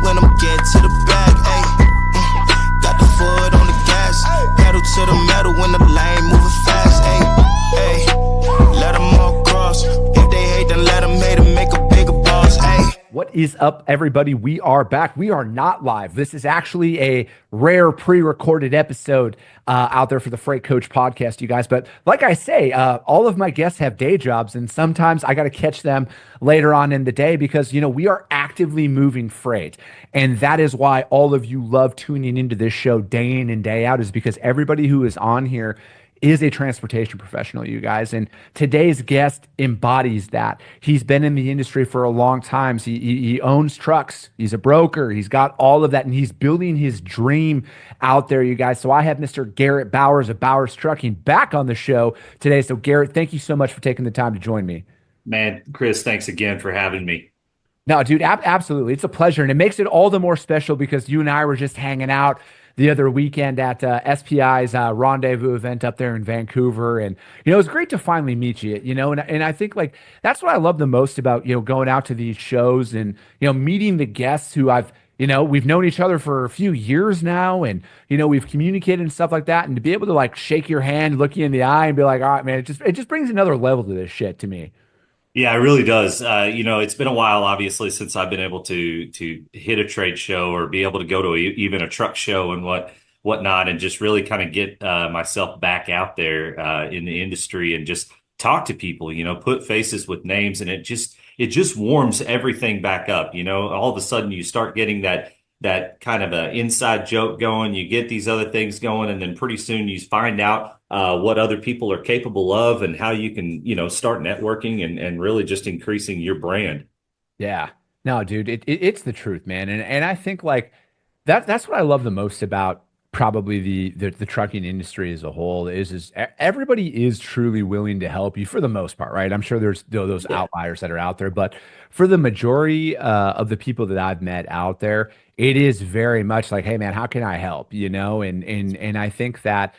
when I'm getting to the bag, ayy. Got the foot on the gas, pedal to the metal when the lane moving fast, ayy. Ayy, let them all cross. If they hate, then let them hate and make a bigger boss, ayy. What is up, everybody? We are back. We are not live. This is actually a rare pre-recorded episode out there for the Freight Coach podcast, you guys. But like I say, all of my guests have day jobs, and sometimes I got to catch them later on in the day because, you know, we are actively moving freight. And that is why all of you love tuning into this show day in and day out, is because everybody who is on here is a transportation professional, you guys. And today's guest embodies that. He's been in the industry for a long time. So he owns trucks. He's a broker. He's got all of that, and he's building his dream out there, you guys. So I have Mr. Garrett Bowers of Bowers Trucking back on the show today. So Garrett, thank you so much for taking the time to join me. Man, Chris, thanks again for having me. No, dude, absolutely. It's a pleasure. And it makes it all the more special because you and I were just hanging out the other weekend at SPI's rendezvous event up there in Vancouver. And, you know, it was great to finally meet you, you know, and I think like, that's what I love the most about, you know, going out to these shows and, you know, meeting the guests who we've known each other for a few years now, and, you know, we've communicated and stuff like that. And to be able to like shake your hand, look you in the eye and be like, all right, man, it just brings another level to this shit to me. Yeah, it really does. You know, it's been a while, obviously, since I've been able to hit a trade show or be able to go to even a truck show and whatnot, and just really kind of get myself back out there in the industry and just talk to people. You know, put faces with names, and it just warms everything back up. You know, all of a sudden you start getting that kind of an inside joke going. You get these other things going, and then pretty soon you find out what other people are capable of and how you can, you know, start networking and really just increasing your brand. Yeah, no, dude, it's the truth, man. And I think like that's what I love the most about probably the trucking industry as a whole is everybody is truly willing to help you for the most part, right? I'm sure there's those outliers that are out there, but for the majority of the people that I've met out there, it is very much like, hey man, how can I help? You know, and I think that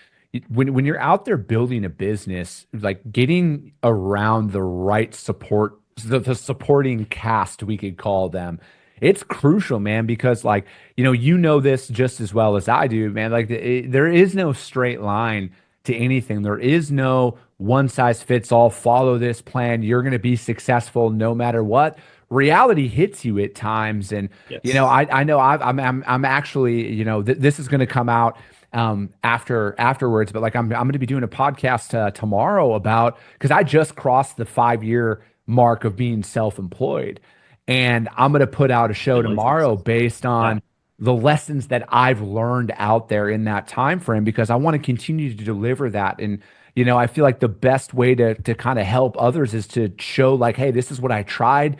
when you're out there building a business, like getting around the right support, the supporting cast, we could call them, it's crucial, man, because like, you know this just as well as I do, man. Like there is no straight line to anything. There is no one size fits all, follow this plan, you're going to be successful no matter what. Reality hits you at times. And, you know, I know I'm actually, you know, this is going to come out afterwards, but like I'm going to be doing a podcast tomorrow about, because I just crossed the 5-year mark of being self-employed, and I'm going to put out a show tomorrow based on the lessons that I've learned out there in that time frame, because I want to continue to deliver that. And, you know, I feel like the best way to kind of help others is to show like, hey, this is what I tried.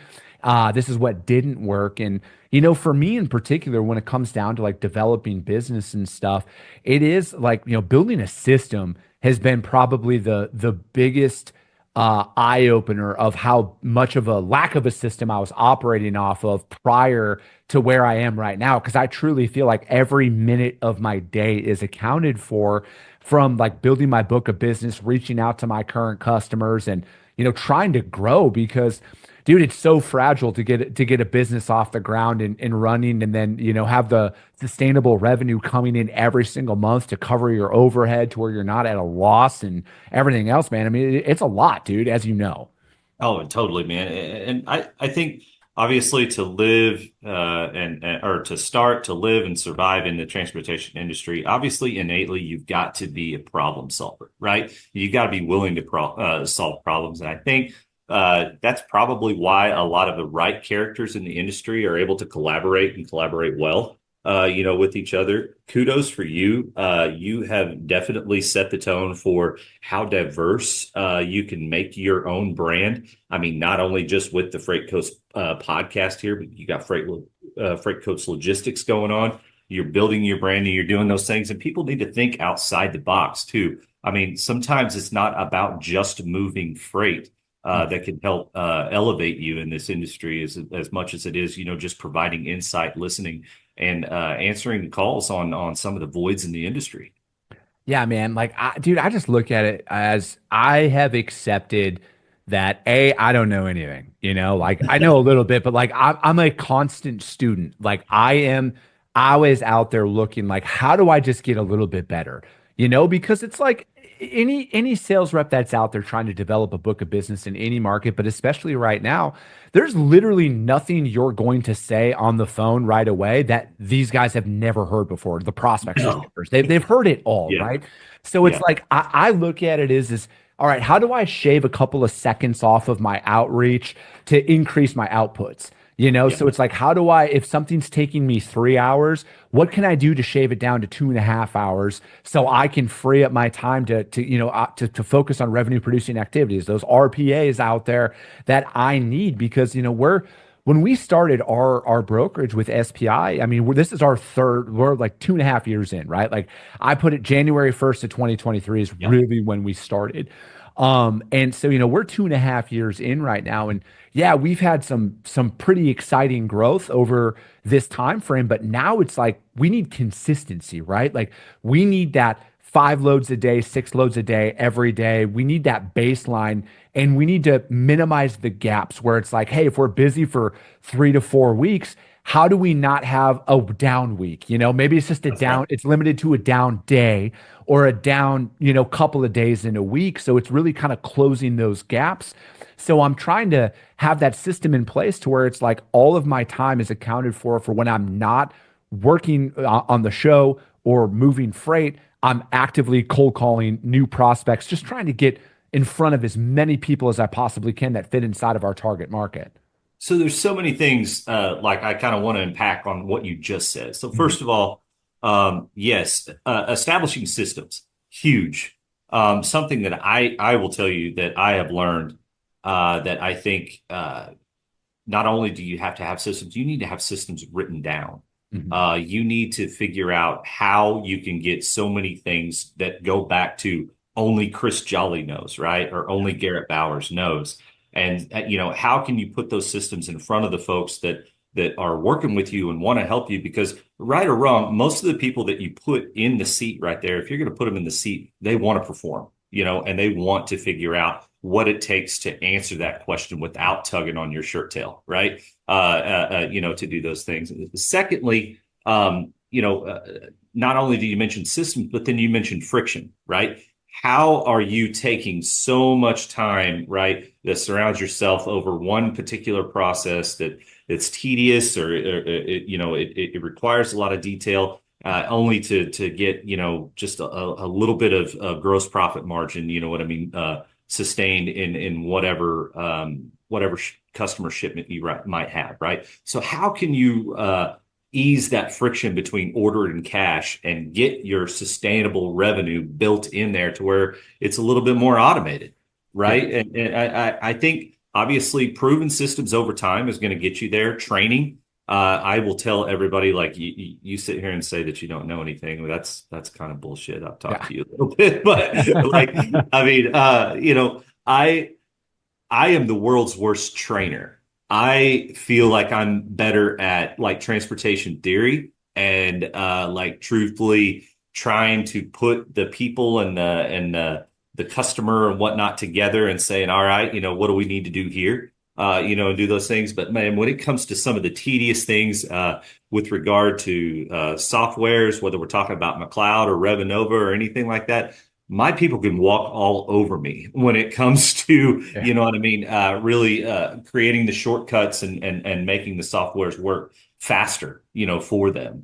This is what didn't work. And, you know, for me in particular, when it comes down to like developing business and stuff, it is like, you know, building a system has been probably the biggest eye opener of how much of a lack of a system I was operating off of prior to where I am right now. Because I truly feel like every minute of my day is accounted for, from like building my book of business, reaching out to my current customers, and, you know, trying to grow, because dude, it's so fragile to get a business off the ground and running, and then, you know, have the sustainable revenue coming in every single month to cover your overhead to where you're not at a loss and everything else, man. I mean, it's a lot, dude, as you know. Oh, totally, man. And I think obviously to live or to start to live and survive in the transportation industry, obviously innately you've got to be a problem solver, right? You've got to be willing to solve problems. And I think that's probably why a lot of the right characters in the industry are able to collaborate well, you know, with each other. Kudos for you. You have definitely set the tone for how diverse you can make your own brand. I mean, not only just with the Freight Coach podcast here, but you got Freight Coach Logistics going on. You're building your brand and you're doing those things, and people need to think outside the box too. I mean, sometimes it's not about just moving freight. That can help elevate you in this industry as much as it is, you know, just providing insight, listening, and answering calls on some of the voids in the industry. Yeah, man. Like, dude, I just look at it as I have accepted that I don't know anything, like I know a little bit, but like I'm a constant student. Like I am always out there looking like, how do I just get a little bit better? Because it's like any sales rep that's out there trying to develop a book of business in any market, but especially right now, there's literally nothing you're going to say on the phone right away that these guys have never heard before. The prospects, No. they've heard it all, Yeah. right? So it's Yeah. like I look at it as all right, how do I shave a couple of seconds off of my outreach to increase my outputs? Yeah. So it's like, how do I, if something's taking me 3 hours, what can I do to shave it down to 2.5 hours so I can free up my time to focus on revenue producing activities, those RPAs out there that I need because, when we started our brokerage with SPI, I mean, this is we're like 2.5 years in, right? Like I put it January 1st of 2023 is Yeah. really when we started. And so, we're 2.5 years in right now. And yeah, we've had some pretty exciting growth over this time frame, but now it's like we need consistency, right? Like we need that 5 loads a day, 6 loads a day, every day. We need that baseline and we need to minimize the gaps where it's like, hey, if we're busy for 3 to 4 weeks, how do we not have a down week? Maybe it's just a That's down, right. it's limited to a down day or a down, couple of days in a week. So it's really kind of closing those gaps. So I'm trying to have that system in place to where it's like all of my time is accounted for when I'm not working on the show or moving freight. I'm actively cold calling new prospects, just trying to get in front of as many people as I possibly can that fit inside of our target market. So there's so many things like I kind of want to unpack on what you just said. So Mhm. first of all, yes, establishing systems, huge. Something that I will tell you that I have learned that I think not only do you have to have systems, you need to have systems written down. Mhm. You need to figure out how you can get so many things that go back to only Chris Jolly knows, right? Or only Garrett Bowers knows. And how can you put those systems in front of the folks that are working with you and want to help you? Because right or wrong, most of the people that you put in the seat right there, if you're going to put them in the seat, they want to perform, and they want to figure out what it takes to answer that question without tugging on your shirt tail, right? To do those things. Secondly, not only do you mention systems, but then you mentioned friction, right? How are you taking so much time, right, that surrounds yourself over one particular process that's tedious or it requires a lot of detail, only to get just a little bit of gross profit margin, you know what I mean, sustained in whatever customer shipment you might have, right? So how can you ease that friction between order and cash and get your sustainable revenue built in there to where it's a little bit more automated, Yeah. right? And I think obviously proven systems over time is going to get you there. Training, I will tell everybody, like you sit here and say that you don't know anything. Well, that's kind of bullshit. I've talked Yeah. to you a little bit, but like, I mean, I am the world's worst trainer. I feel like I'm better at like transportation theory and like truthfully trying to put the people and the customer and whatnot together and saying, all right, what do we need to do here? And do those things. But man, when it comes to some of the tedious things with regard to softwares, whether we're talking about McLeod or Revenova or anything like that, my people can walk all over me when it comes to, Yeah. you know what I mean, really creating the shortcuts and making the softwares work faster, for them,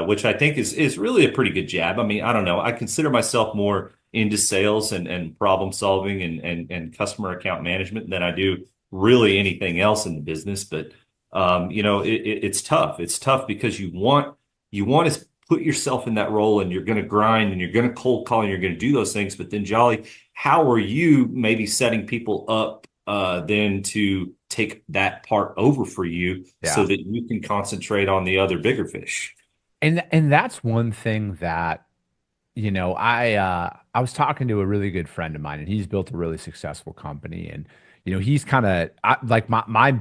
which I think is really a pretty good jab. I mean, I don't know. I consider myself more into sales and problem solving and customer account management than I do really anything else in the business. But it's tough. It's tough because you want to put yourself in that role and you're going to grind and you're going to cold call and you're going to do those things. But then, Jolly, how are you maybe setting people up then to take that part over for you so Yeah. that you can concentrate on the other bigger fish? And that's one thing that, I was talking to a really good friend of mine and he's built a really successful company and he's kind of like my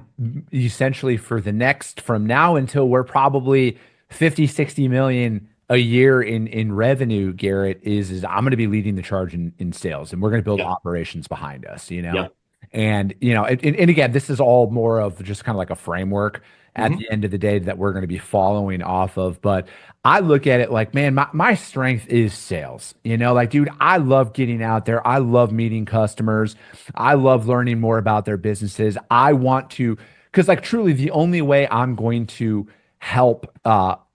essentially for the next from now until we're probably 50, 60 million a year in revenue, Garrett, is I'm going to be leading the charge in sales and we're going to build Yeah. operations behind us, Yeah. And, and again, this is all more of just kind of like a framework at Mhm. the end of the day that we're going to be following off of. But I look at it like, man, my strength is sales. Like, dude, I love getting out there. I love meeting customers. I love learning more about their businesses. I want to, because like truly the only way I'm going to help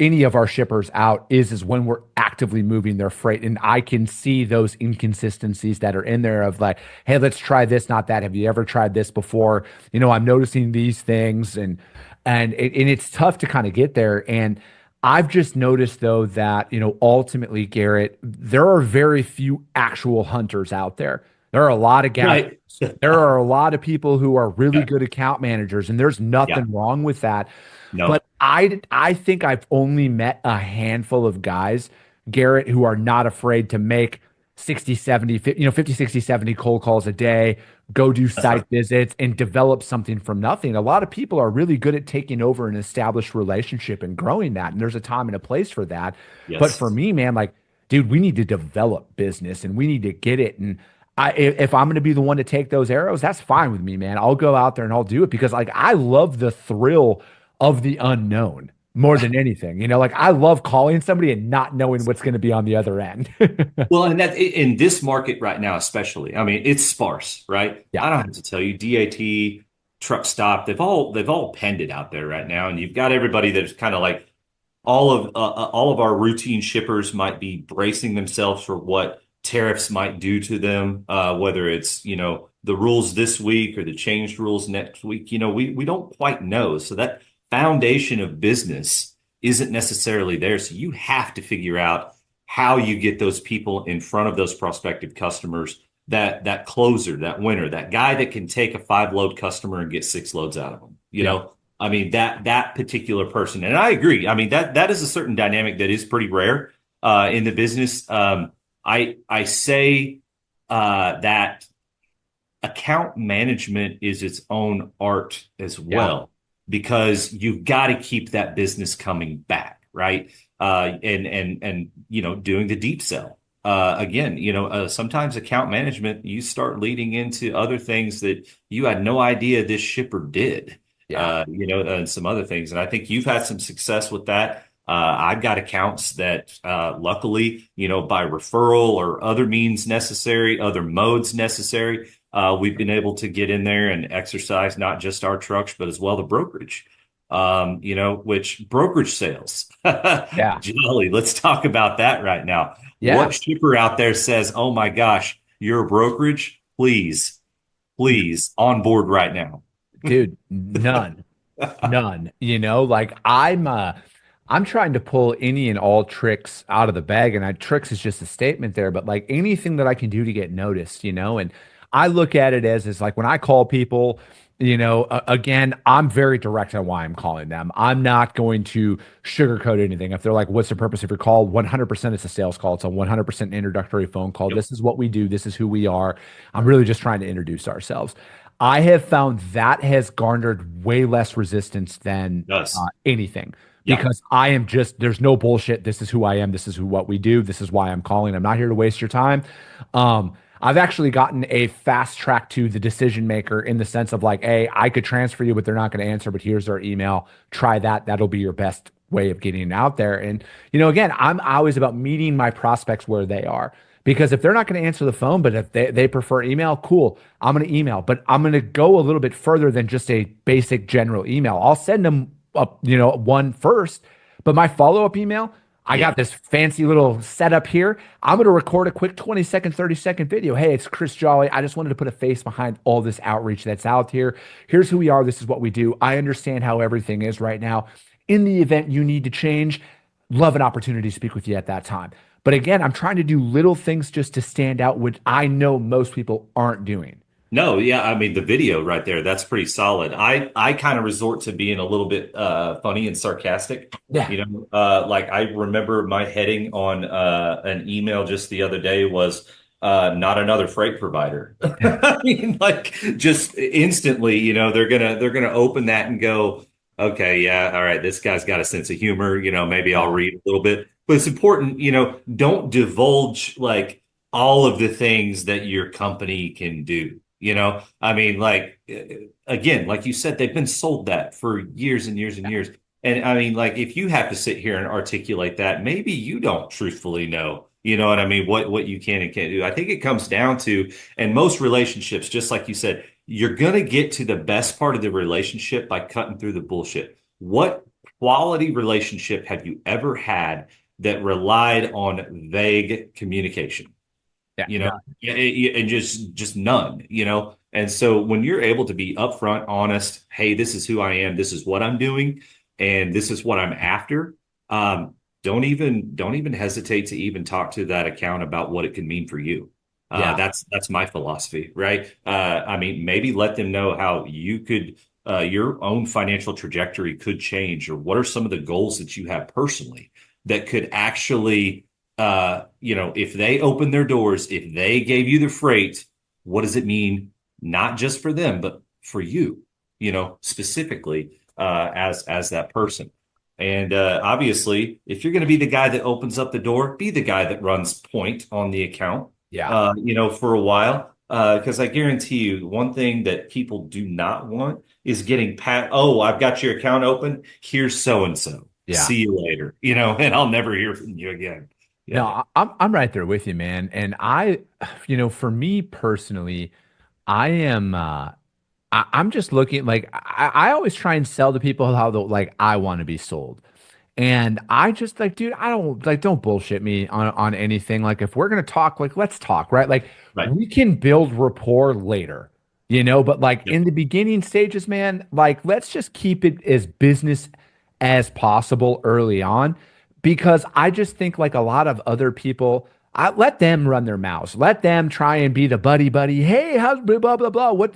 any of our shippers out is when we're actively moving their freight, and I can see those inconsistencies that are in there of like, hey, let's try this, not that. Have you ever tried this before? I'm noticing these things, and it's tough to kind of get there. And I've just noticed though that ultimately, Garrett, there are very few actual hunters out there. There are a lot of guys. Right. There are a lot of people who are really Yeah. good account managers, and there's Yeah. nothing wrong with that. No. But I think I've only met a handful of guys, Garrett, who are not afraid to make 60, 70, 50, 60, 70 cold calls a day, go do That's right. site visits and develop something from nothing. A lot of people are really good at taking over an established relationship and growing that. And there's a time and a place for that. But for Yes. me, man, like, dude, we need to develop business and we need to get it. And if I'm going to be the one to take those arrows, that's fine with me, man. I'll go out there and I'll do it because like I love the thrill of the unknown more than anything. Like I love calling somebody and not knowing what's going to be on the other end. Well, and that in this market right now, especially, I mean, it's sparse, right? Yeah. I don't have to tell you, DAT, truck stop, they've all penned it out there right now, and you've got everybody that's kind of like all of our routine shippers might be bracing themselves for what tariffs might do to them, whether it's the rules this week or the changed rules next week. We don't quite know, so that foundation of business isn't necessarily there. So you have to figure out how you get those people in front of those prospective customers, that closer, that winner, that guy that can take a 5-load customer and get 6 loads out of them. Yeah. I mean, that particular person. And I agree. I mean, that is a certain dynamic that is pretty rare in the business. I say that account management is its own art as Yeah. well, because you've got to keep that business coming back, right? And doing the deep sell. Again, sometimes account management, you start leading into other things that you had no idea this shipper did, Yeah. and some other things. And I think you've had some success with that. I've got accounts that, luckily, by referral or other means necessary, other modes necessary, we've been able to get in there and exercise not just our trucks, but as well the brokerage, which brokerage sales. Yeah. Jolly, let's talk about that right now. Yeah. What shipper out there says, oh my gosh, you're a brokerage? Please, on board right now. Dude, none. None. Like I'm trying to pull any and all tricks out of the bag, and tricks is just a statement there, but like anything that I can do to get noticed, and I look at it as like when I call people, again, I'm very direct on why I'm calling them. I'm not going to sugarcoat anything. If they're like, what's the purpose of your call? 100% it's a sales call. It's a 100% introductory phone call. Yep. This is what we do. This is who we are. I'm really just trying to introduce ourselves. I have found that has garnered way less resistance than Does. anything Yeah. because I am there's no bullshit. This is who I am. This is what we do. This is why I'm calling. I'm not here to waste your time. I've actually gotten a fast track to the decision maker in the sense of like, hey, I could transfer you, but they're not going to answer, but here's their email. Try that. That'll be your best way of getting it out there. And, again, I'm always about meeting my prospects where they are. Because if they're not going to answer the phone, but if they prefer email, cool, I'm going to email. But I'm going to go a little bit further than just a basic general email. I'll send them one first, but my follow-up email, I got this fancy little setup here. I'm going to record a quick 20-second, 30-second video. Hey, it's Chris Jolly. I just wanted to put a face behind all this outreach that's out here. Here's who we are. This is what we do. I understand how everything is right now. In the event you need to change, love an opportunity to speak with you at that time. But again, I'm trying to do little things just to stand out, which I know most people aren't doing. No, yeah, I mean the video right there, that's pretty solid. I kind of resort to being a little bit funny and sarcastic. Yeah. Like I remember my heading on an email just the other day was not another freight provider. I mean, like just instantly, they're gonna open that and go, okay, yeah, all right, this guy's got a sense of humor, maybe I'll read a little bit. But it's important, don't divulge like all of the things that your company can do. I mean, like, again, like you said, they've been sold that for years and years and years. And I mean, like, if you have to sit here and articulate that, maybe you don't truthfully know, you know what I mean, what you can and can't do. I think it comes down to, and most relationships, just like you said, you're going to get to the best part of the relationship by cutting through the bullshit. What quality relationship have you ever had that relied on vague communication? Yeah. you know, and just none, And so when you're able to be upfront, honest, hey, this is who I am, this is what I'm doing, and this is what I'm after. Don't even hesitate to even talk to that account about what it can mean for you. Yeah. That's my philosophy, right? I mean, maybe let them know how you could, your own financial trajectory could change, or what are some of the goals that you have personally that could actually, if they open their doors, if they gave you the freight, what does it mean? Not just for them, but for you, specifically, as that person. And obviously, if you're going to be the guy that opens up the door, be the guy that runs point on the account, Yeah. for a while. Because I guarantee you, one thing that people do not want is getting oh, I've got your account open. Here's so and so. Yeah. See you later, and I'll never hear from you again. No, Yeah. I'm right there with you, man. And for me personally, I am I'm just looking like I always try and sell to people how like I want to be sold. And I just like, dude, I don't like, don't bullshit me on anything. Like, if we're gonna talk, like, let's talk, right? Like, Right. we can build rapport later, but like Yep. in the beginning stages, man, like, let's just keep it as business as possible early on, because I just think like a lot of other people, I let them run their mouths. Let them try and be the buddy buddy. Hey, how's blah blah blah blah? What,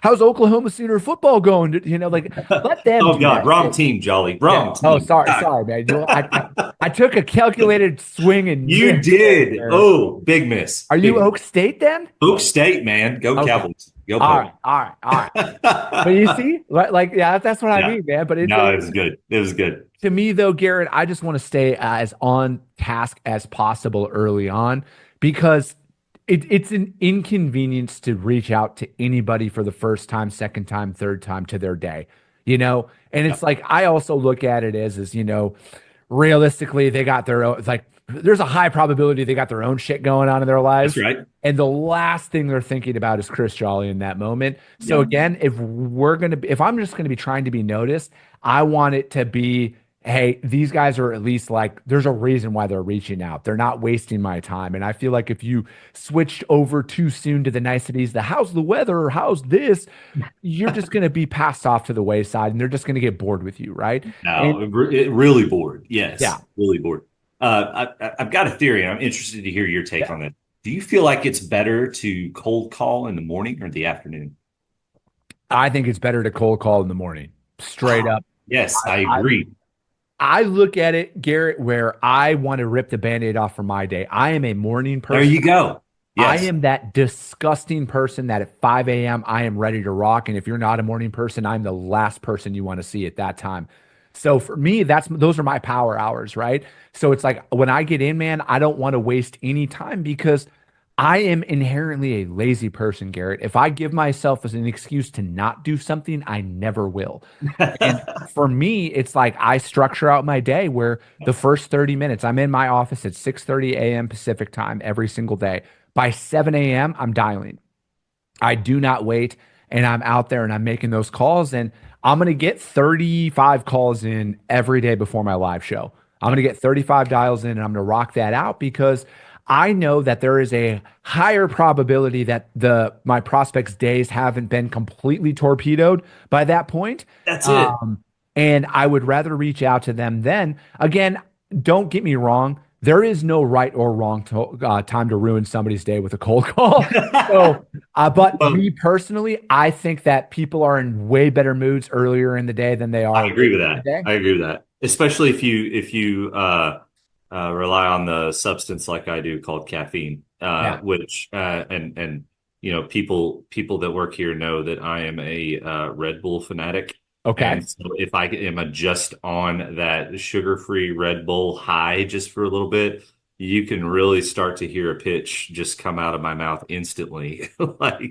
how's Oklahoma Sooner football going? Like, let them Oh do God, that wrong shit. team, Jolly. Yeah. Wrong Oh, team. sorry, God, sorry, man. I took a calculated swing and you missed right did. there. Oh, big miss. Are you Big Oak State then? Oak State, man. Go Okay. Cowboys. Go All Poke. right. All right. All right. But you see, like, yeah, that's what I Yeah. mean, man. But No, it was good. It was good. to me, though, Garrett, I just want to stay as on task as possible early on, because it's an inconvenience to reach out to anybody for the first time, second time, third time to their day, And it's Yep. like, I also look at it as, realistically, they got their own, it's like, there's a high probability they got their own shit going on in their That's lives. right. And the last thing they're thinking about is Chris Jolly in that moment. So Yep. again, if I'm just going to be trying to be noticed, I want it to be, hey, these guys are at least like, there's a reason why they're reaching out. They're not wasting my time. And I feel like if you switched over too soon to the niceties, the how's the weather, or how's this, you're just going to be passed off to the wayside, and they're just going to get bored with you, right? No, it really bored. Yeah. Yes, really bored. I've got a theory. I'm interested to hear your take Yeah. on it. Do you feel like it's better to cold call in the morning or the afternoon? I think it's better to cold call in the morning, straight up. Yes, I I, agree. I look at it, Garrett, where I want to rip the Band-Aid off for my day. I am a morning There person. you go. I Yes. am that disgusting person that at 5 a.m. I am ready to rock. And if you're not a morning person, I'm the last person you want to see at that time. So for me, those are my power hours, right? So it's like when I get in, man, I don't want to waste any time, because I am inherently a lazy person, Garrett. If I give myself as an excuse to not do something, I never will. And for me, it's like I structure out my day where the first 30 minutes, I'm in my office at 6:30 a.m. Pacific time every single day. By 7 a.m., I'm dialing. I do not wait, and I'm out there and I'm making those calls, and I'm going to get 35 calls in every day before my live show. I'm going to get 35 dials in, and I'm going to rock that out, because I know that there is a higher probability that my prospects' days haven't been completely torpedoed by that point. That's it. And I would rather reach out to them then. Again, don't get me wrong. There is no right or wrong time to ruin somebody's day with a cold call. But Well, me personally, I think that people are in way better moods earlier in the day than they are. I agree with later in that. the day. I agree with that. Especially if you rely on the substance like I do called caffeine, Yeah. which and people that work here know that I am a Red Bull fanatic. Okay. And so if I am just on that sugar-free Red Bull high just for a little bit, you can really start to hear a pitch just come out of my mouth instantly, like,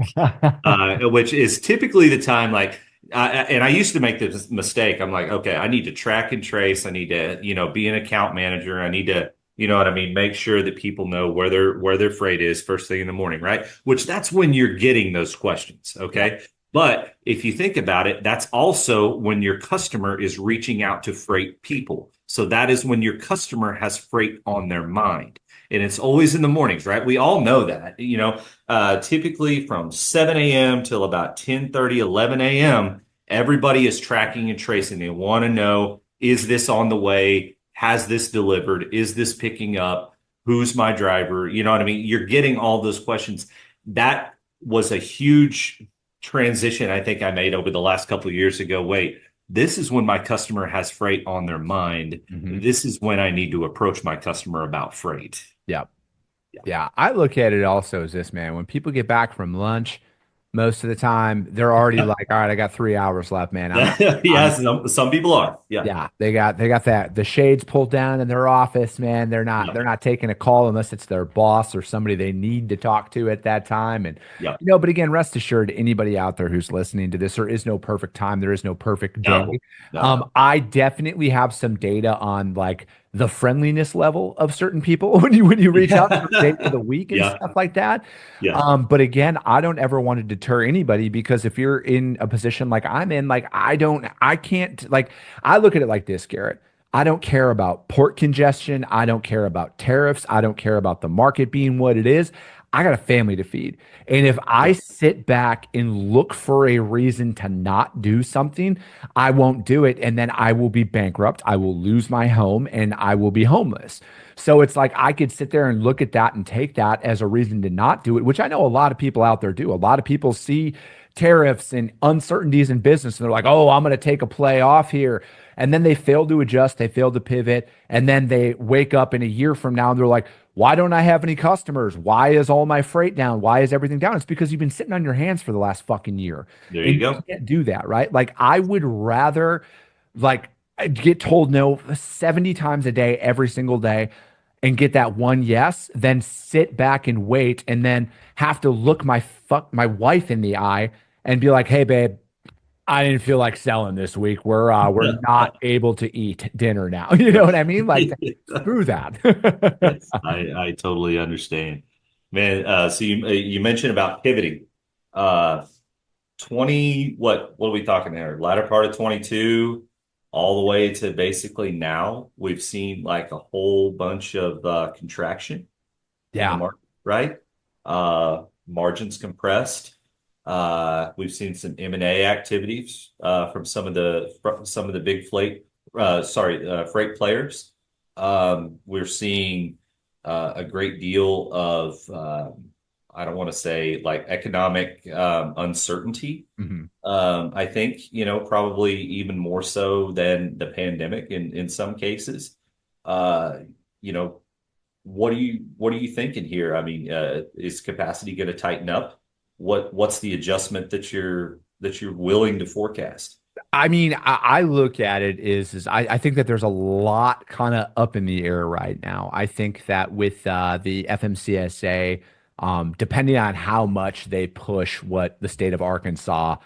which is typically the time, like, and I used to make this mistake. I'm like, okay, I need to track and trace. I need to, be an account manager. I need to, you know what I mean? Make sure that people know where their freight is first thing in the morning, right? Which that's when you're getting those questions. Okay. But if you think about it, that's also when your customer is reaching out to freight people. So that is when your customer has freight on their mind. And it's always in the mornings, right? We all know that, typically from 7 a.m. till about 10:30, 11 a.m., everybody is tracking and tracing. They want to know, is this on the way? Has this delivered? Is this picking up? Who's my driver? You know what I mean? You're getting all those questions. That was a huge transition I think I made over the last couple of years ago. Wait, this is when my customer has freight on their mind. This is when I need to approach my customer about freight. Yeah. Yeah. I look at it also as this, man. When people get back from lunch, most of the time they're already like, all right, I got 3 hours left, man. Yes, some people are. Yeah. Yeah, they got that the shades pulled down in their office, man. They're not Yeah. they're not taking a call unless it's their boss or somebody they need to talk to at that time. And Yeah. but again, rest assured, anybody out there who's listening to this, there is no perfect time, there is no perfect No. day. No. I definitely have some data on like the friendliness level of certain people when you reach out to the day of the week and Yeah. stuff like that. Yeah. But again, I don't ever want to deter anybody because if you're in a position like I'm in, like I can't, like, I look at it like this, Garrett. I don't care about port congestion. I don't care about tariffs. I don't care about the market being what it is. I got a family to feed. And if I sit back and look for a reason to not do something, I won't do it. And then I will be bankrupt. I will lose my home and I will be homeless. So it's like I could sit there and look at that and take that as a reason to not do it, which I know a lot of people out there do. A lot of people see tariffs and uncertainties in business and they're like, oh, I'm going to take a play off here. And then they fail to adjust, they fail to pivot. And then they wake up in a year from now and they're like, why don't I have any customers? Why is all my freight down? Why is everything down? It's because you've been sitting on your hands for the last fucking year. There And you go. can't do that, right? Like I would rather like get told no 70 times a day, every single day, and get that one yes, than sit back and wait and then have to look my wife in the eye and be like, hey, babe, I didn't feel like selling this week. We're not able to eat dinner now. You know what I mean? Like screw that. Yes, I totally understand, man. So you mentioned about pivoting. 20, what are we talking there? Latter part of 22, all the way to basically now, we've seen like a whole bunch of contraction in the Yeah. market, right? Margins compressed. We've seen some M&A activities from some of the big freight players. We're seeing a great deal of I don't want to say like economic uncertainty. Mhm. I think, probably even more so than the pandemic in some cases. You know, what are you thinking here? I mean, is capacity going to tighten up? What's the adjustment that you're willing to forecast? I mean, I look at it is I think that there's a lot kind of up in the air right now. I think that with the FMCSA, depending on how much they push what the state of Arkansas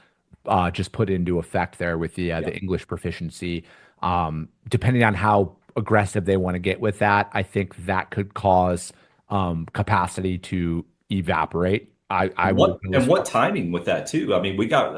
just put into effect there with Yeah. the English proficiency, depending on how aggressive they want to get with that, I think that could cause capacity to evaporate. I And will what go as and what timing with that too? I mean, we got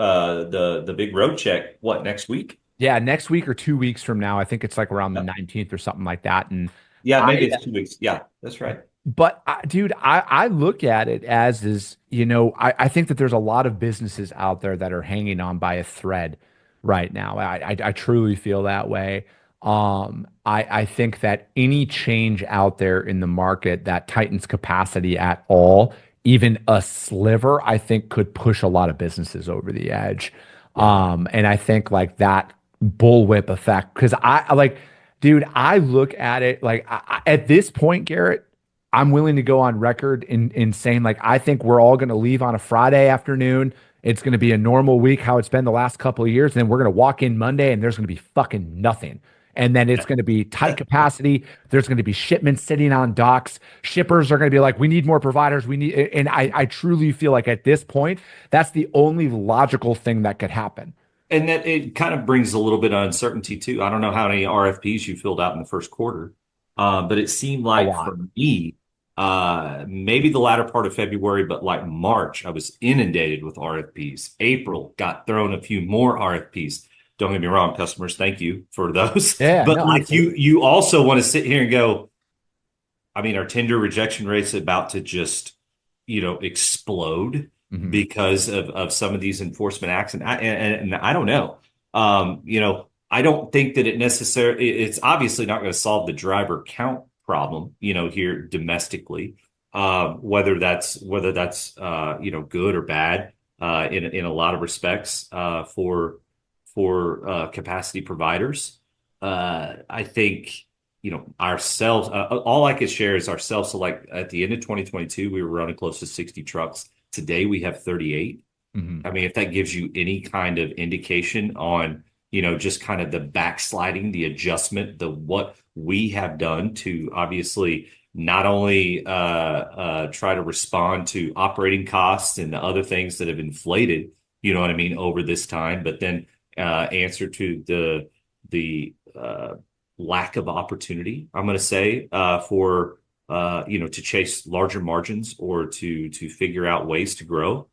the big road check, what, next week? Yeah, next week or 2 weeks from now, I think it's like around the 19th or something like that. And Yeah, maybe I, it's 2 weeks. Yeah, that's right. but dude, I look at it as is, I think that there's a lot of businesses out there that are hanging on by a thread right now. I truly feel that way. I think that any change out there in the market that tightens capacity at all, even a sliver, I think could push a lot of businesses over the edge. And I think like that bullwhip effect, because I like, dude, I look at it like at this point, Garrett, I'm willing to go on record in saying like I think we're all going to leave on a Friday afternoon. It's going to be a normal week, how it's been the last couple of years, and then we're going to walk in Monday, and there's going to be fucking nothing. And then it's going to be tight capacity. There's going to be shipments sitting on docks. Shippers are going to be like, we need more providers. We need, and I truly feel like at this point, that's the only logical thing that could happen. And that it kind of brings a little bit of uncertainty too. I don't know how many RFPs you filled out in the first quarter, but it seemed like for me, maybe the latter part of February, but like March, I was inundated with RFPs. April got thrown a few more RFPs. Don't get me wrong, customers, thank you for those. Yeah, but no, like you also want to sit here and go, I mean, our tender rejection rate's about to just, explode because of some of these enforcement acts. And I don't know. I don't think that it's obviously not going to solve the driver count problem, here domestically, whether that's good or bad, in a lot of respects, for capacity providers. I think, ourselves, all I could share is ourselves. So like at the end of 2022, we were running close to 60 trucks. Today we have 38. I mean, if that gives you any kind of indication on, just kind of the backsliding, the adjustment, what we have done to obviously not only try to respond to operating costs and the other things that have inflated, you know what I mean, over this time, but then answer to the lack of opportunity, I'm going to say, for to chase larger margins or to figure out ways to grow.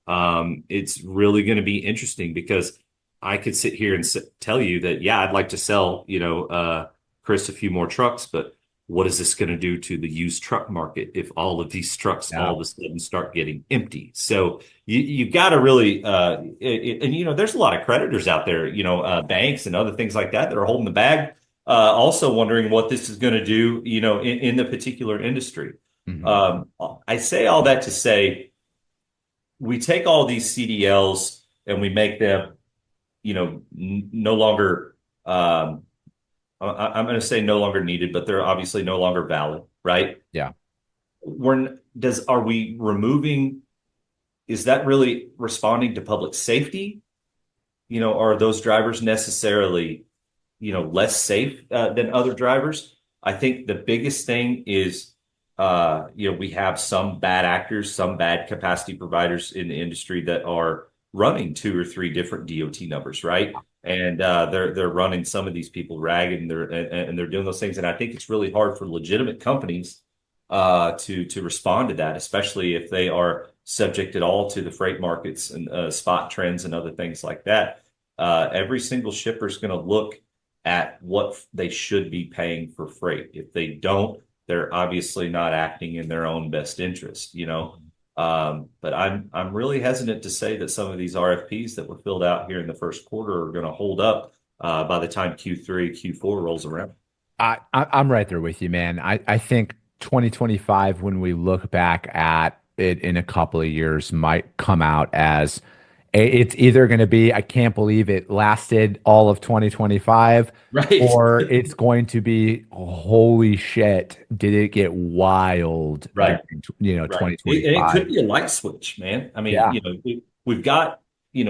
It's really going to be interesting because I could sit here and tell you that, yeah, I'd like to sell, Chris, a few more trucks, but what is this going to do to the used truck market if all of these trucks all of a sudden start getting empty? So you got to really, there's a lot of creditors out there, banks and other things like that are holding the bag, also wondering what this is going to do, in the particular industry. I say all that to say, we take all these CDLs and we make them, no longer, I'm going to say no longer needed, but they're obviously no longer valid, right? Yeah. Are we removing, is that really responding to public safety? Are those drivers necessarily, less safe than other drivers? I think the biggest thing is, we have some bad actors, some bad capacity providers in the industry that are running 2 or 3 different DOT numbers, right? And they're running some of these people ragged, and they're doing those things. And I think it's really hard for legitimate companies to respond to that, especially if they are subject at all to the freight markets and spot trends and other things like that. Every single shipper is going to look at what they should be paying for freight. If they don't, they're obviously not acting in their own best interest, But I'm really hesitant to say that some of these RFPs that were filled out here in the first quarter are going to hold up by the time Q3, Q4 rolls around. I'm right there with you, man. I think 2025, when we look back at it in a couple of years, might come out as it's either going to be, I can't believe it lasted all of 2025, right? Or it's going to be, holy shit, did it get wild? Right. During, 2025. It could be a light switch, man. I mean, we've got,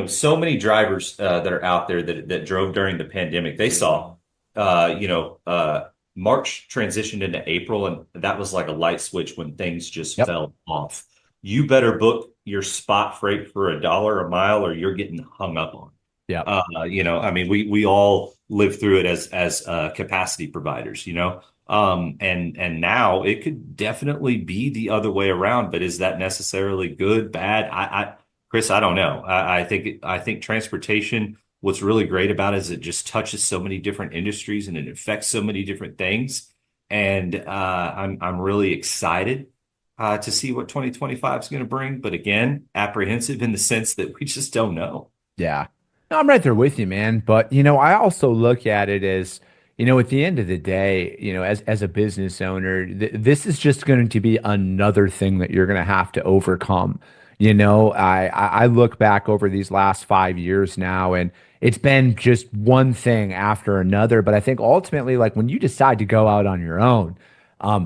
so many drivers that are out there that drove during the pandemic. They saw, March transitioned into April, and that was like a light switch when things just fell off. You better book your spot freight for $1 a mile, or you're getting hung up on. Yeah. I mean, we all live through it as capacity providers, and now it could definitely be the other way around. But is that necessarily good, bad? Chris, I don't know. I think transportation, what's really great about it is it just touches so many different industries and it affects so many different things. And I'm really excited to see what 2025 is going to bring. But again, apprehensive in the sense that we just don't know. Yeah. No, I'm right there with you, man. But, I also look at it as, at the end of the day, as a business owner, this is just going to be another thing that you're going to have to overcome. I look back over these last 5 years now, and it's been just one thing after another. But I think ultimately, like when you decide to go out on your own,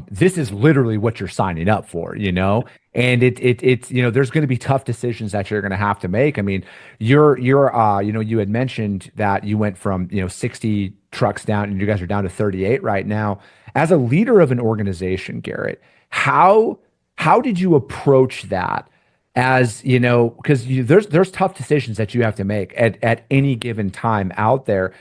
this is literally what you're signing up for, and it's, there's going to be tough decisions that you're going to have to make. I mean, you had mentioned that you went from, 60 trucks down, and you guys are down to 38 right now. As a leader of an organization, Garrett, how did you approach that? As you know, because there's tough decisions that you have to make at any given time out there.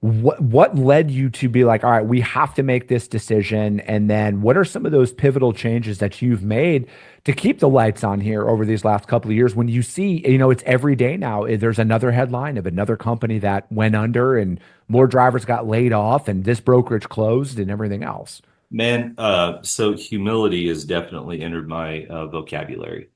What led you to be like, all right, we have to make this decision? And then what are some of those pivotal changes that you've made to keep the lights on here over these last couple of years when you see, it's every day now, there's another headline of another company that went under and more drivers got laid off and this brokerage closed and everything else? Man, so humility has definitely entered my vocabulary.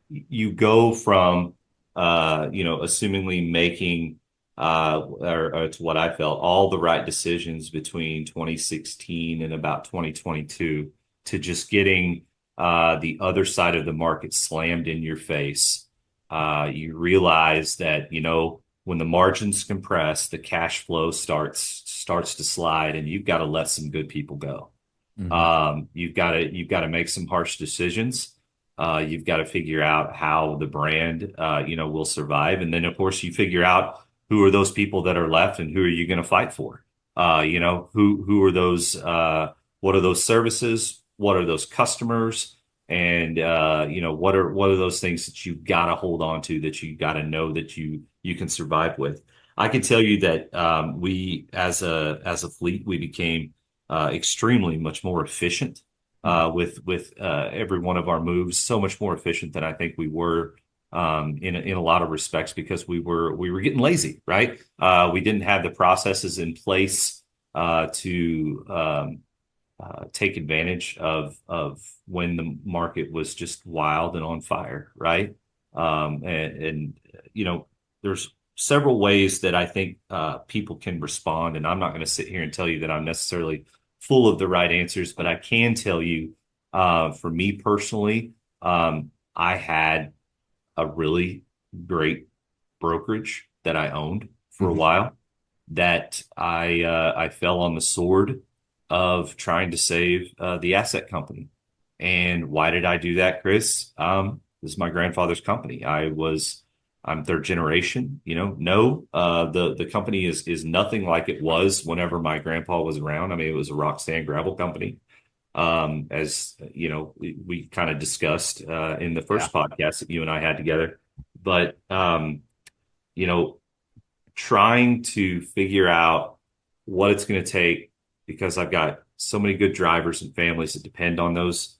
You go from, assumingly making, or it's what I felt, all the right decisions between 2016 and about 2022 to just getting the other side of the market slammed in your face. You realize that, when the margins compress, the cash flow starts to slide, and you've got to let some good people go. Mhm. You've got to make some harsh decisions. You've got to figure out how the brand, will survive, and then of course you figure out who are those people that are left, and who are you going to fight for? Who are those? What are those services? What are those customers? And what are those things that you've got to hold on to, that you got to know that you can survive with. I can tell you that we, as a fleet, we became extremely much more efficient with every one of our moves. So much more efficient than I think we were in a lot of respects, because we were getting lazy, right? We didn't have the processes in place to take advantage of when the market was just wild and on fire, right? There's several ways that I think people can respond, and I'm not going to sit here and tell you that I'm necessarily full of the right answers, but I can tell you, for me personally, I had a really great brokerage that I owned for a while that I fell on the sword of trying to save the asset company. And why did I do that, Chris? This is my grandfather's company. I'm third generation. The company is nothing like it was whenever my grandpa was around. I mean, it was a rock sand gravel company. As you know, we kind of discussed in the first podcast that you and I had together. But trying to figure out what it's going to take, because I've got so many good drivers and families that depend on those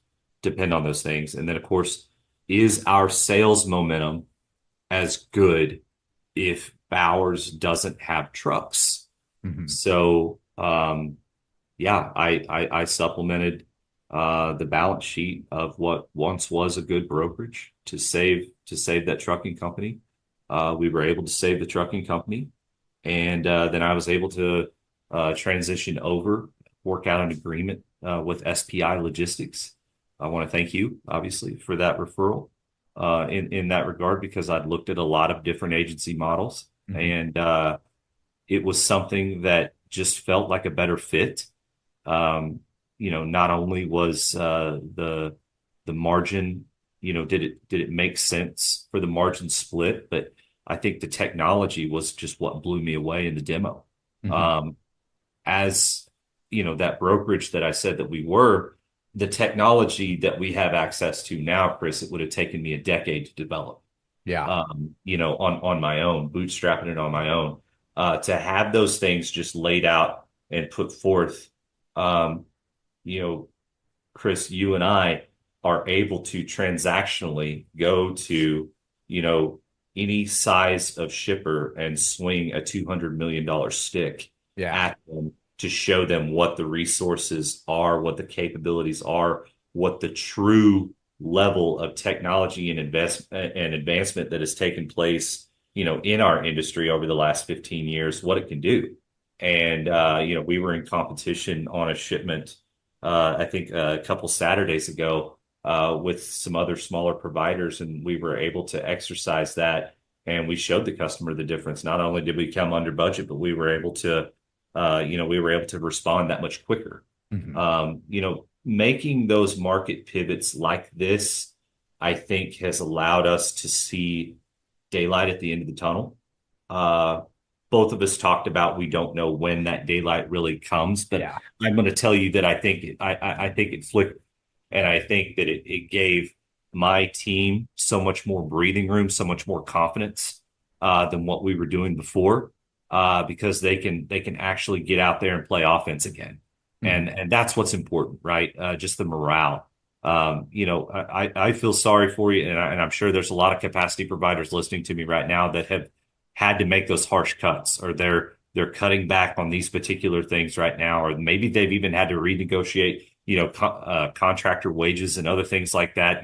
things. And then, of course, is our sales momentum as good if Bowers doesn't have trucks? So, I supplemented the balance sheet of what once was a good brokerage to save that trucking company. We were able to save the trucking company, and then I was able to transition over, work out an agreement with SPI Logistics. I want to thank you, obviously, for that referral in that regard, because I'd looked at a lot of different agency models, and it was something that just felt like a better fit. Not only was the margin, did it make sense for the margin split, but I think the technology was just what blew me away in the demo. As that brokerage that I said that we were, the technology that we have access to now, Chris, it would have taken me a decade to develop. On my own, bootstrapping it on my own, to have those things just laid out and put forth. Chris, you and I are able to transactionally go to, any size of shipper and swing a $200 million stick at them to show them what the resources are, what the capabilities are, what the true level of technology and advancement that has taken place, in our industry over the last 15 years, what it can do. And, we were in competition on a shipment, I think a couple Saturdays ago, with some other smaller providers, and we were able to exercise that. And we showed the customer the difference. Not only did we come under budget, but we were able to, respond that much quicker. Making those market pivots like this, I think, has allowed us to see daylight at the end of the tunnel. But both of us talked about, we don't know when that daylight really comes, but Yeah. I'm going to tell you that I think it flicked, and I think that it gave my team so much more breathing room, so much more confidence than what we were doing before, because they can actually get out there and play offense again, Mhm. and that's what's important, right? Just the morale. I feel sorry for you, and I'm sure there's a lot of capacity providers listening to me right now that have had to make those harsh cuts, or they're cutting back on these particular things right now, or maybe they've even had to renegotiate, contractor wages and other things like that.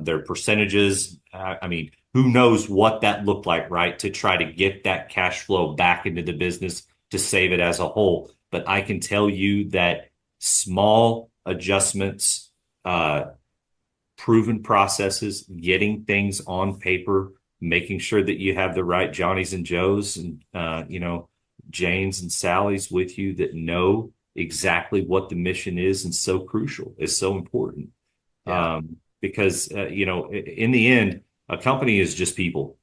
Their percentages. I mean, who knows what that looked like, right? To try to get that cash flow back into the business to save it as a whole. But I can tell you that small adjustments, uh, proven processes, getting things on paper, making sure that you have the right Johnnies and Joes and, Janes and Sallys with you that know exactly what the mission is and so crucial, is so important. Yeah. Because, in the end, a company is just people.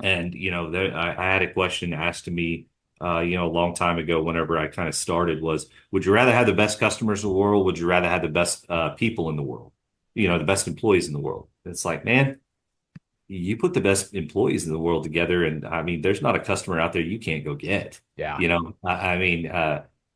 And, I had a question asked to me, a long time ago, whenever I kind of started, was, would you rather have the best customers in the world? Would you rather have the best people in the world? The best employees in the world? It's like, man, you put the best employees in the world together, and I mean, there's not a customer out there you can't go get. Yeah. I mean,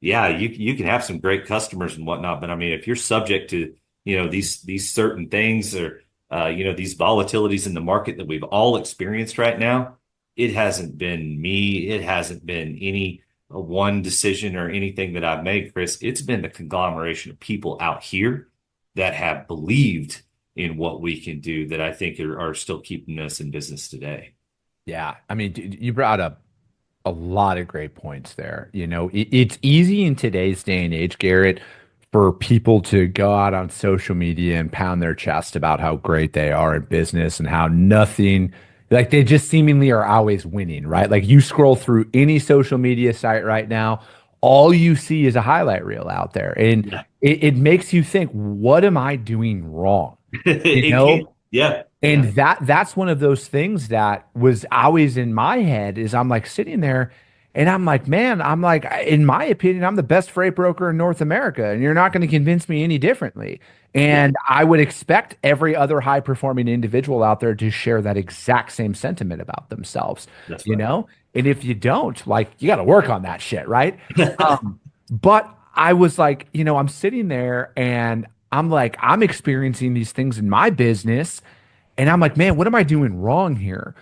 yeah, you can have some great customers and whatnot, but I mean, if you're subject to these certain things, or these volatilities in the market that we've all experienced right now, it hasn't been me, it hasn't been any one decision or anything that I've made, Chris. It's been the conglomeration of people out here that have believed in what we can do, that I think are still keeping us in business today. Yeah. I mean, dude, you brought up a lot of great points there. It's easy in today's day and age, Garrett, for people to go out on social media and pound their chest about how great they are in business and how nothing, like they just seemingly are always winning, right? Like you scroll through any social media site right now, all you see is a highlight reel out there. And Yeah. it makes you think, what am I doing wrong? You It know? can. Yeah. And Yeah. that's one of those things that was always in my head is I'm like sitting there and I'm like, man, I'm like, in my opinion, I'm the best freight broker in North America, and you're not going to convince me any differently. Yeah. And I would expect every other high performing individual out there to share that exact same sentiment about themselves, That's you right. know? And if you don't, like, you got to work on that shit, right? But I was like, I'm sitting there and I'm like, I'm experiencing these things in my business. And I'm like, man, what am I doing wrong here?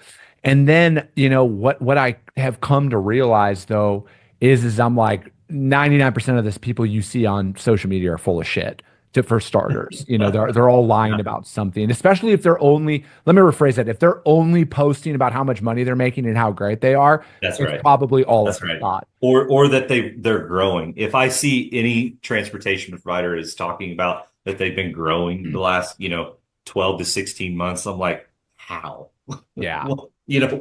And then, what I have come to realize though is I'm like 99% of this people you see on social media are full of shit. For starters, they're all lying Yeah. about something, especially if they're only, let me rephrase that, if they're only posting about how much money they're making and how great they are, That's it's right. probably all a That's right. facade. Or that they're growing. If I see any transportation provider is talking about that they've been growing the last, 12 to 16 months, I'm like, how? Yeah. Well,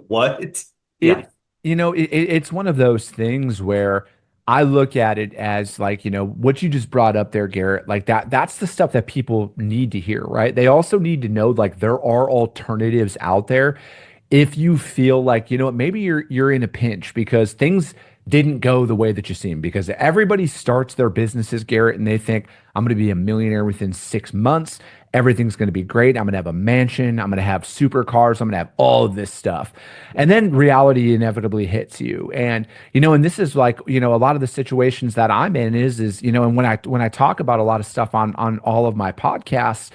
what? Yeah. It, it's one of those things where I look at it as like, what you just brought up there, Garrett, like that's the stuff that people need to hear, right? They also need to know like there are alternatives out there if you feel like, what, maybe you're in a pinch because things didn't go the way that you seem, because everybody starts their businesses, Garrett, and they think I'm going to be a millionaire within 6 months. Everything's going to be great. I'm going to have a mansion. I'm going to have supercars. I'm going to have all of this stuff. And then reality inevitably hits you. And this is like, a lot of the situations that I'm in and when I talk about a lot of stuff on all of my podcasts,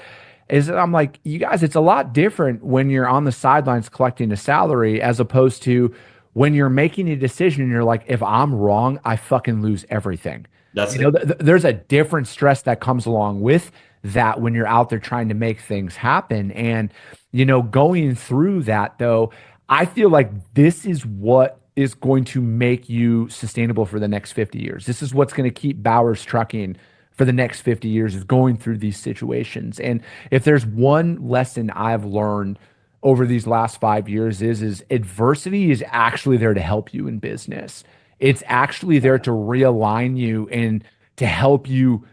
is that I'm like, you guys, it's a lot different when you're on the sidelines collecting a salary as opposed to when you're making a decision and you're like, if I'm wrong, I fucking lose everything. That's it. There's a different stress that comes along with that when you're out there trying to make things happen. And, going through that though, I feel like this is what is going to make you sustainable for the next 50 years. This is what's going to keep Bowers Trucking for the next 50 years, is going through these situations. And if there's one lesson I've learned over these last 5 years is adversity is actually there to help you in business. It's actually there to realign you and to help you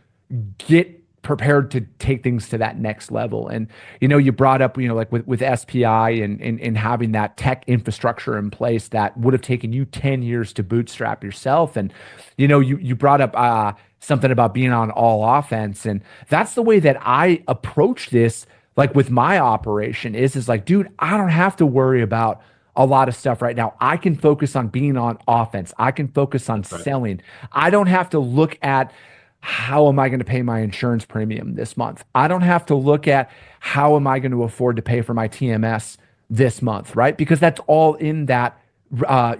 get prepared to take things to that next level. And, you know, you brought up, you know, like with SPI and having that tech infrastructure in place that would have taken you 10 years to bootstrap yourself. And, you know, you brought up something about being on all offense. And that's the way that I approach this, like with my operation is like, dude, I don't have to worry about a lot of stuff right now. I can focus on being on offense. I can focus on selling. I don't have to look at how am I going to pay my insurance premium this month? I don't have to look at how am I going to afford to pay for my TMS this month, right? Because that's all in that,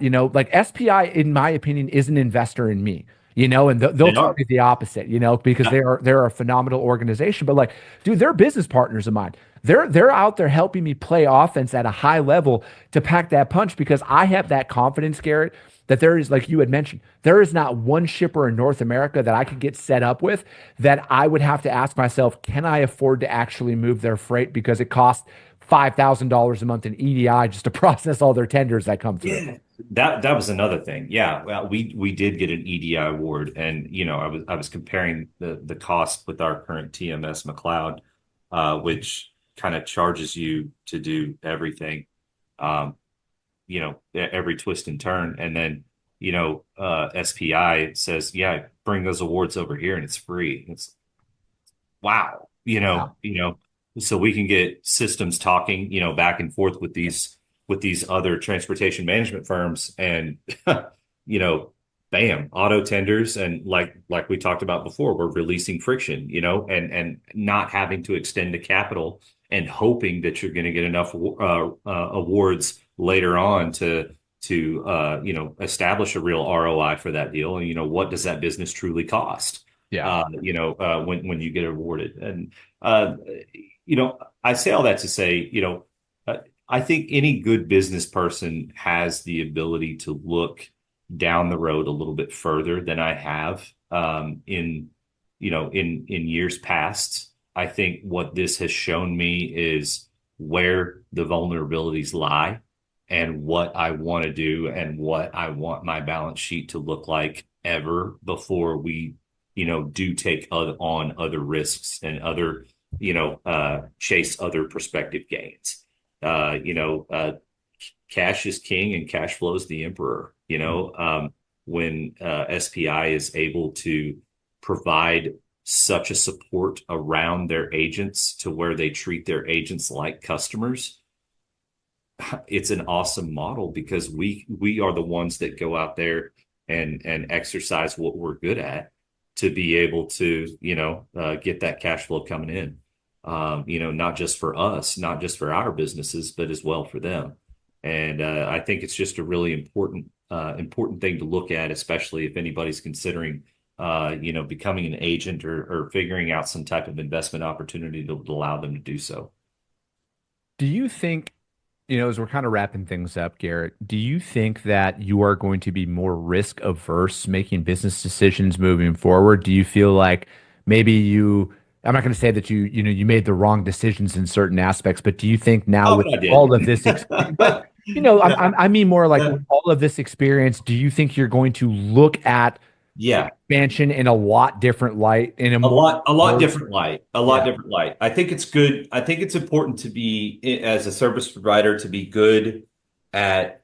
you know, like SPI, in my opinion, is an investor in me, you know, and they'll tell me the opposite, you know, because they're a phenomenal organization. But like, dude, they're business partners of mine. They're out there helping me play offense at a high level to pack that punch because I have that confidence, Garrett, that there is, like you had mentioned, there is not one shipper in North America that I could get set up with that I would have to ask myself, can I afford to actually move their freight because it costs $5,000 a month in EDI just to process all their tenders that come through. Yeah. That was another thing. Yeah, well, we did get an EDI award, and you know, I was comparing the cost with our current TMS McLeod, which kind of charges you to do everything. You know, every twist and turn. And then, you know, SPI says, yeah, bring those awards over here and it's free. It's wow, so we can get systems talking, you know, back and forth with these other transportation management firms and, you know, bam, auto tenders. And like we talked about before, we're releasing friction, you know, and not having to extend the capital and hoping that you're going to get enough awards later on to you know, establish a real ROI for that deal. And, you know, what does that business truly cost? Yeah. You know, when you get awarded. And, you know, I say all that to say, you know, I think any good business person has the ability to look down the road a little bit further than I have in years past. I think what this has shown me is where the vulnerabilities lie and what I want to do and what I want my balance sheet to look like ever before we, you know, do take on other risks and other, you know, chase other prospective gains. You know, cash is king and cash flow is the emperor. You know, when SPI is able to provide such a support around their agents to where they treat their agents like customers, it's an awesome model because we are the ones that go out there and exercise what we're good at to be able to, you know, get that cash flow coming in, you know, not just for us, not just for our businesses, but as well for them. And I think it's just a really important thing to look at, especially if anybody's considering you know, becoming an agent or figuring out some type of investment opportunity to allow them to do so. Do you think, you know, as we're kind of wrapping things up, Garrett, do you think that you are going to be more risk averse making business decisions moving forward? Do you feel like maybe I'm not going to say that you made the wrong decisions in certain aspects, but do you think now with all of this, but you know, I mean more like with all of this experience, do you think you're going to look at expansion in a lot different light, in a lot different light. I think it's good. I think it's important to be, as a service provider, to be good at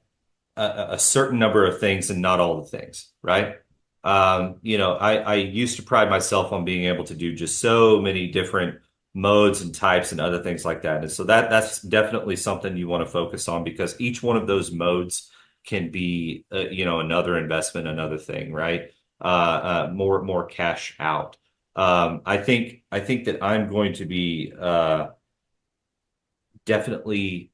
a certain number of things and not all the things, right? You know, I used to pride myself on being able to do just so many different modes and types and other things like that. And so that's definitely something you want to focus on because each one of those modes can be, you know, another investment, another thing, right? More cash out. I think that I'm going to be definitely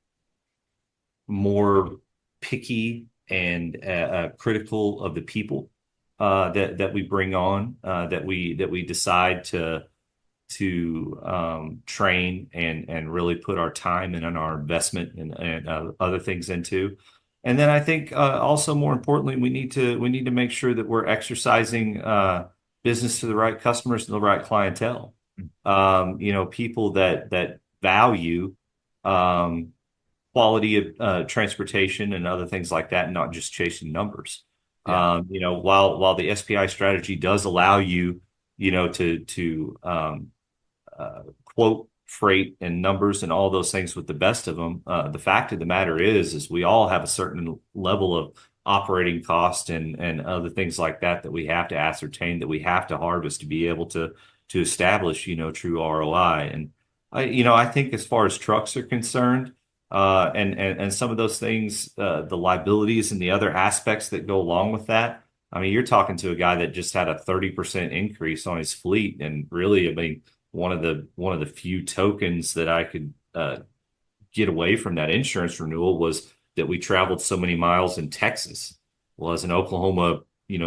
more picky and critical of the people that we bring on, that we decide to train and really put our time and our investment and other things into. And then I think also more importantly, we need to make sure that we're exercising business to the right customers and the right clientele. You know, people that value quality of transportation and other things like that, and not just chasing numbers. You know, while the SPI strategy does allow you, you know, to quote freight and numbers and all those things with the best of them. The fact of the matter is we all have a certain level of operating cost and other things like that we have to ascertain, that we have to harvest to be able to establish, true ROI. And I think as far as trucks are concerned, and some of those things, the liabilities and the other aspects that go along with that. I mean, you're talking to a guy that just had a 30% increase on his fleet, and really, I mean, one of the few tokens that I could get away from that insurance renewal was that we traveled so many miles in Texas. Well, as an Oklahoma,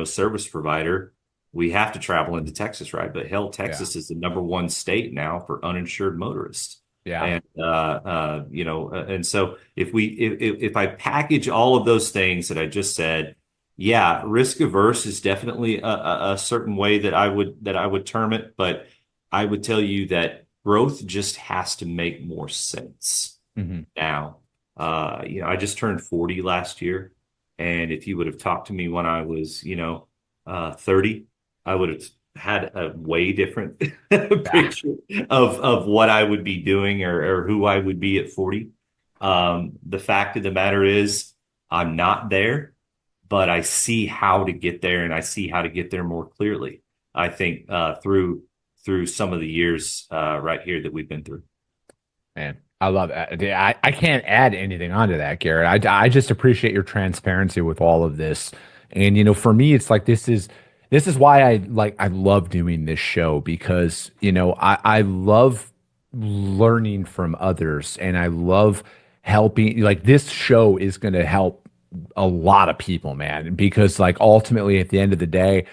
service provider, we have to travel into Texas, right? But hell, Texas is the #1 state now for uninsured motorists. Yeah. And and so if I package all of those things that I just said, yeah, risk averse is definitely a certain way that I would term it, but I would tell you that growth just has to make more sense now. I just turned 40 last year, and if you would have talked to me when I was 30, I would have had a way different picture of what I would be doing or who I would be at 40. The fact of the matter is I'm not there, but I see how to get there, and I see how to get there more clearly. I think through some of the years right here that we've been through. Man, I love that. I can't add anything onto that, Garrett. I just appreciate your transparency with all of this. And, for me, it's like, this is why I love doing this show, because, I love learning from others, and I love helping. Like, this show is going to help a lot of people, man, because ultimately at the end of the day,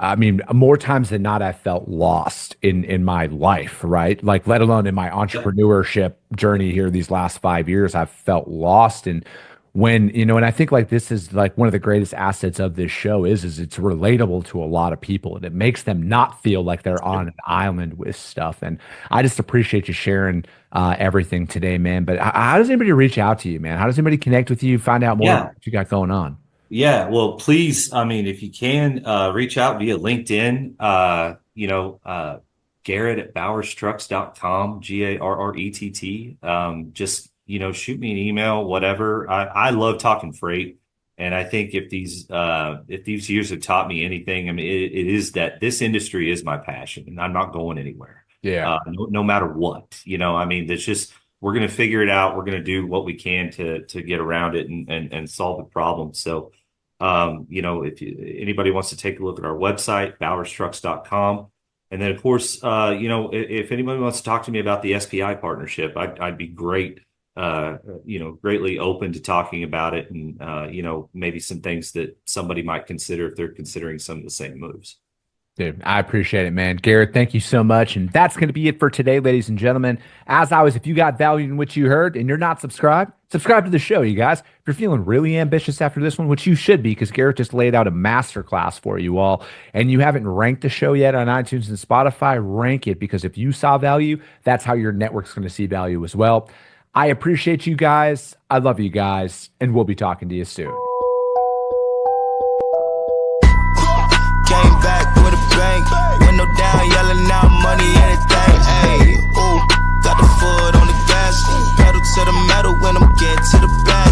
I mean, more times than not, I felt lost in my life, right? Let alone in my entrepreneurship journey here these last 5 years, I've felt lost. And when, and I think this is one of the greatest assets of this show is it's relatable to a lot of people, and it makes them not feel like they're on an island with stuff. And I just appreciate you sharing everything today, man. But how does anybody reach out to you, man? How does anybody connect with you, find out more about what you got going on? Yeah, well, please, I mean, if you can, reach out via LinkedIn, Garrett at bowerstrucks.com, GARRETT. Just, shoot me an email, whatever. I love talking freight. And I think if these years have taught me anything, I mean, it is that this industry is my passion, and I'm not going anywhere. Yeah. No matter what, I mean, it's just, we're going to figure it out. We're going to do what we can to get around it and solve the problem. So, if anybody wants to take a look at our website, bowerstrucks.com. And then, of course, if anybody wants to talk to me about the SPI partnership, I'd be greatly open to talking about it, and, maybe some things that somebody might consider if they're considering some of the same moves. Dude, I appreciate it, man. Garrett, thank you so much. And that's going to be it for today, ladies and gentlemen. As always, if you got value in what you heard and you're not subscribed, subscribe to the show, you guys. If you're feeling really ambitious after this one, which you should be, because Garrett just laid out a masterclass for you all, and you haven't ranked the show yet on iTunes and Spotify, rank it, because if you saw value, that's how your network's going to see value as well. I appreciate you guys. I love you guys, and we'll be talking to you soon. Came back with a bang, window down, yelling out money, anything. Ayy, ooh, got the foot on the gas, pedal to the metal when I'm getting to the bag.